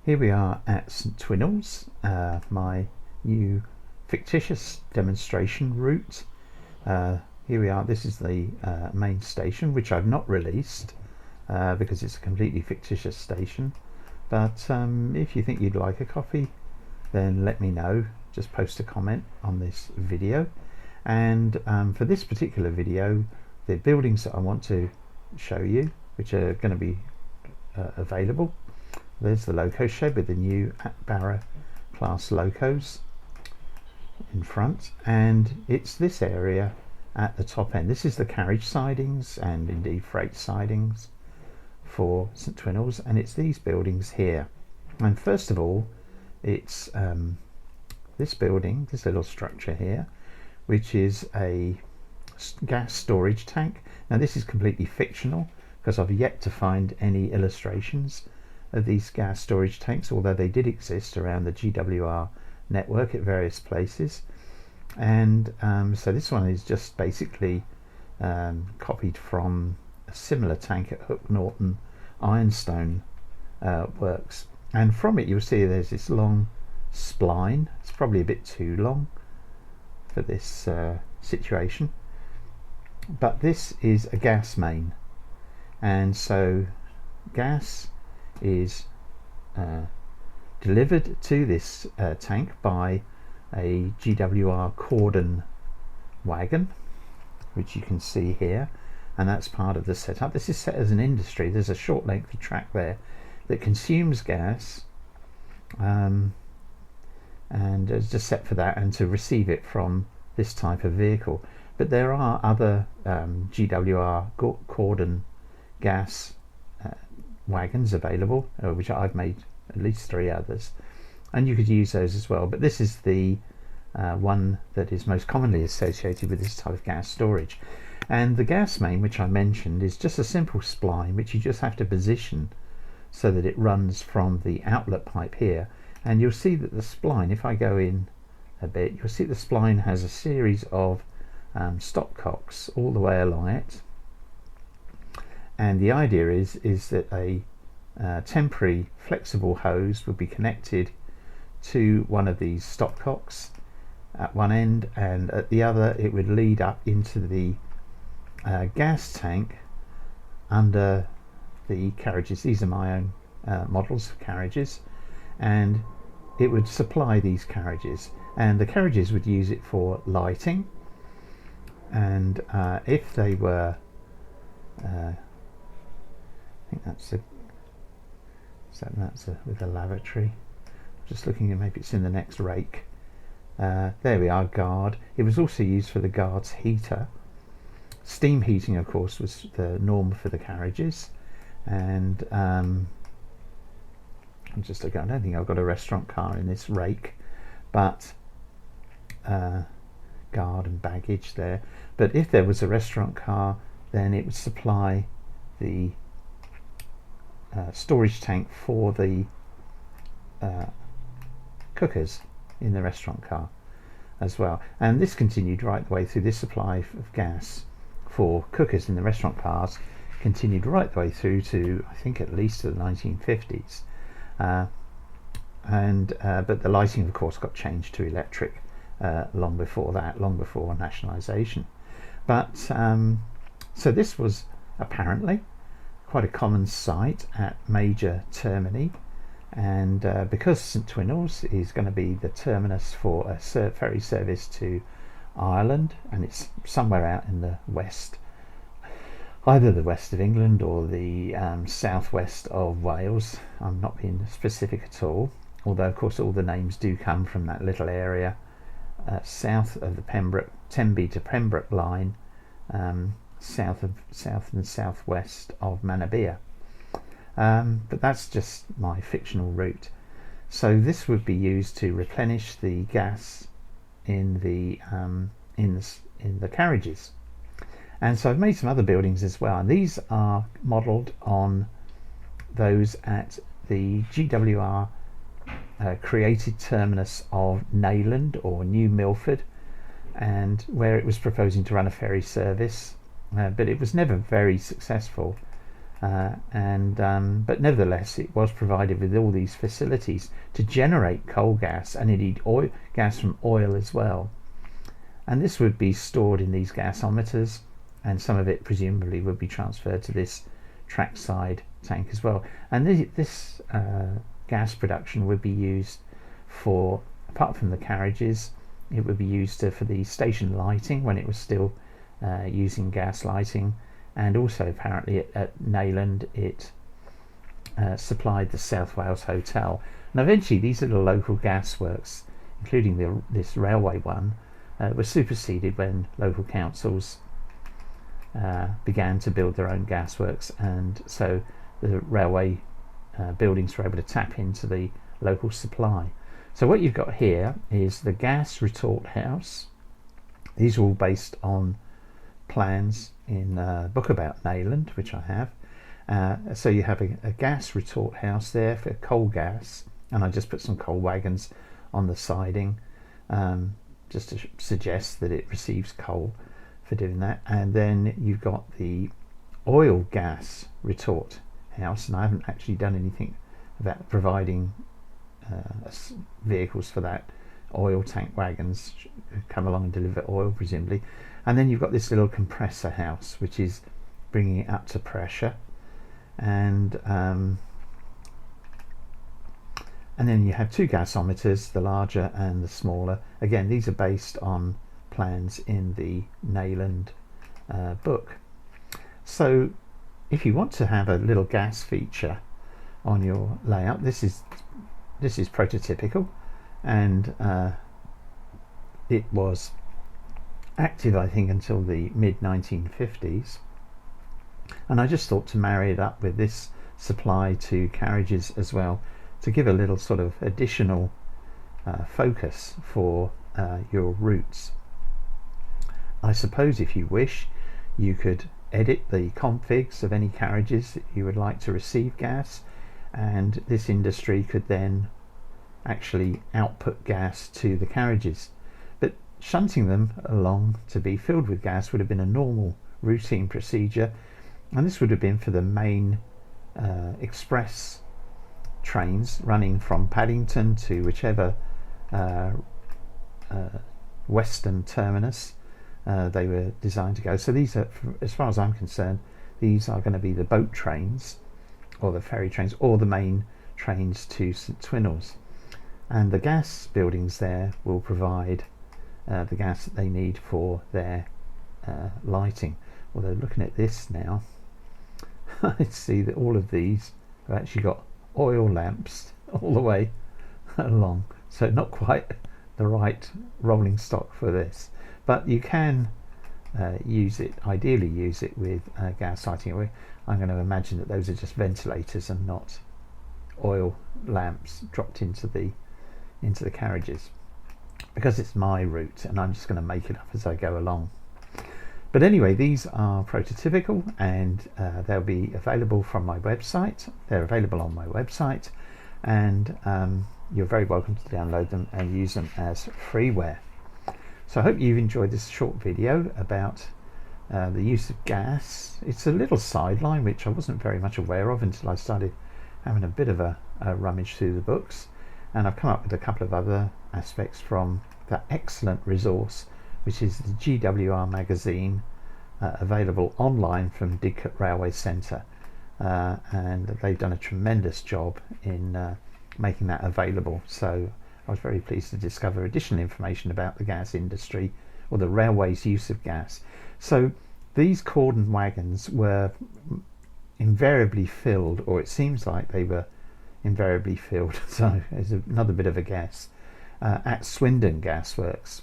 Here we are at St Twinels, my new fictitious demonstration route. Here we are, this is the main station, which I've not released because it's a completely fictitious station. But if you think you'd like a copy, then let me know. Just post a comment on this video. And for this particular video, the buildings that I want to show you, which are going to be available. There's the loco shed with the new Barra class locos in front, and it's this area at the top end. This is the carriage sidings and indeed freight sidings for St Twinels, and it's these buildings here. And first of all, it's this building, this little structure here, which is a gas storage tank. Now this is completely fictional because I've yet to find any illustrations of these gas storage tanks, although they did exist around the GWR network at various places. And so this one is just basically copied from a similar tank at Hook Norton Ironstone works, and from it you'll see there's this long spline. It's probably a bit too long for this situation, but this is a gas main, and so gas is delivered to this tank by a GWR cordon wagon, which you can see here, and that's part of the setup. This is set as an industry. There's a short length of track there that consumes gas, and it's just set for that and to receive it from this type of vehicle. But there are other GWR cordon gas wagons available, which I've made at least 3 others, and you could use those as well. But this is the one that is most commonly associated with this type of gas storage. And the gas main, which I mentioned, is just a simple spline which you just have to position so that it runs from the outlet pipe here. And you'll see that the spline, if I go in a bit, you'll see the spline has a series of stopcocks all the way along it. And the idea is that a temporary flexible hose would be connected to one of these stopcocks at one end, and at the other it would lead up into the gas tank under the carriages. These are my own models of carriages, and it would supply these carriages, and the carriages would use it for lighting. And if they were I think that's with a lavatory. Just looking at, maybe it's in the next rake. There we are, guard. It was also used for the guard's heater. Steam heating, of course, was the norm for the carriages. And I'm just looking, I don't think I've got a restaurant car in this rake, but guard and baggage there. But if there was a restaurant car, then it would supply the storage tank for the cookers in the restaurant car as well. And this continued right the way through. This supply of gas for cookers in the restaurant cars continued right the way through to, I think, at least to the 1950s. But the lighting, of course, got changed to electric long before that, long before nationalisation. But so this was apparently quite a common sight at major termini, and because St Twinels is going to be the terminus for a ferry service to Ireland, and it's somewhere out in the west, either the west of England or the southwest of Wales. I'm not being specific at all, although of course all the names do come from that little area south of the Tenby to Pembroke line, south and southwest of Manabia. But that's just my fictional route. So this would be used to replenish the gas in the carriages. And so I've made some other buildings as well, and these are modelled on those at the GWR created terminus of Nayland or New Milford, and where it was proposing to run a ferry service, but it was never very successful But nevertheless it was provided with all these facilities to generate coal gas, and indeed oil gas from oil as well, and this would be stored in these gasometers, and some of it presumably would be transferred to this trackside tank as well. And this gas production would be used for, apart from the carriages, it would be used for the station lighting when it was still using gas lighting, and also apparently at Neyland it supplied the South Wales Hotel. And eventually these little local gas works, including this railway one, were superseded when local councils began to build their own gasworks, and so the railway buildings were able to tap into the local supply. So what you've got here is the gas retort house. These are all based on plans in a book about Neyland, which I have. So you have a gas retort house there for coal gas, and I just put some coal wagons on the siding just to suggest that it receives coal for doing that. And then you've got the oil gas retort house, and I haven't actually done anything about providing vehicles for that. Oil tank wagons come along and deliver oil presumably. And then you've got this little compressor house which is bringing it up to pressure, and then you have two gasometers, the larger and the smaller. Again, these are based on plans in the Neyland book. So if you want to have a little gas feature on your layout, this is prototypical, and it was active I think until the mid 1950s, and I just thought to marry it up with this supply to carriages as well, to give a little sort of additional focus for your routes. I suppose if you wish you could edit the configs of any carriages that you would like to receive gas, and this industry could then actually output gas to the carriages. But shunting them along to be filled with gas would have been a normal routine procedure, and this would have been for the main express trains running from Paddington to whichever western terminus they were designed to go. So these are, as far as I'm concerned, these are going to be the boat trains or the ferry trains or the main trains to St Twynhels, and the gas buildings there will provide the gas that they need for their lighting. Although looking at this now, I see that all of these have actually got oil lamps all the way along, so not quite the right rolling stock for this, but you can ideally use it with gas lighting. I'm going to imagine that those are just ventilators and not oil lamps dropped into the carriages, because it's my route and I'm just going to make it up as I go along. But anyway, these are prototypical, and they'll be available from my website. They're available on my website, and you're very welcome to download them and use them as freeware. So I hope you've enjoyed this short video about the use of gas. It's a little sideline which I wasn't very much aware of until I started having a bit of a rummage through the books, and I've come up with a couple of other aspects from that excellent resource which is the GWR magazine, available online from Didcot Railway Centre, and they've done a tremendous job in making that available. So I was very pleased to discover additional information about the gas industry, or the railway's use of gas. So these cordon wagons were invariably filled, or it seems like they were invariably filled, so there's another bit of a guess, at Swindon Gasworks.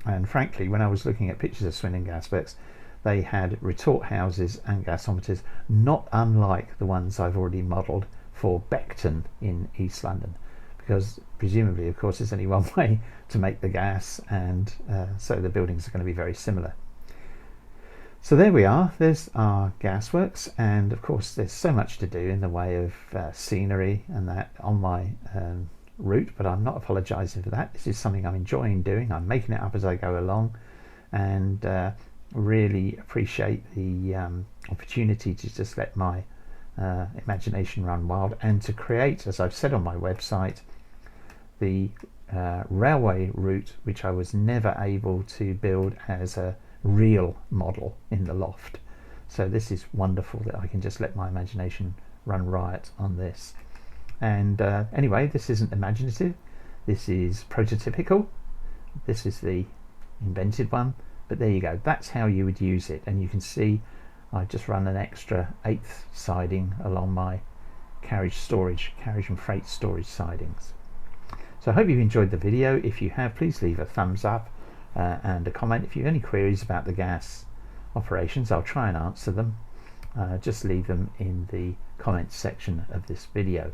And frankly, when I was looking at pictures of Swindon Gasworks, they had retort houses and gasometers not unlike the ones I've already modelled for Beckton in East London, because presumably, of course, there's only one way to make the gas, and so the buildings are going to be very similar. So there we are, there's our gasworks, and of course there's so much to do in the way of scenery and that on my route, but I'm not apologising for that. This is something I'm enjoying doing. I'm making it up as I go along, and really appreciate the opportunity to just let my imagination run wild, and to create, as I've said on my website, the railway route which I was never able to build as a real model in the loft. So this is wonderful that I can just let my imagination run riot on this. And anyway, this isn't imaginative, this is prototypical. This is the invented one, but there you go, that's how you would use it. And you can see I've just run an extra 8th siding along my carriage and freight storage sidings. So I hope you've enjoyed the video. If you have, please leave a thumbs up and a comment. If you have any queries about the gas operations, I'll try and answer them. Just leave them in the comments section of this video.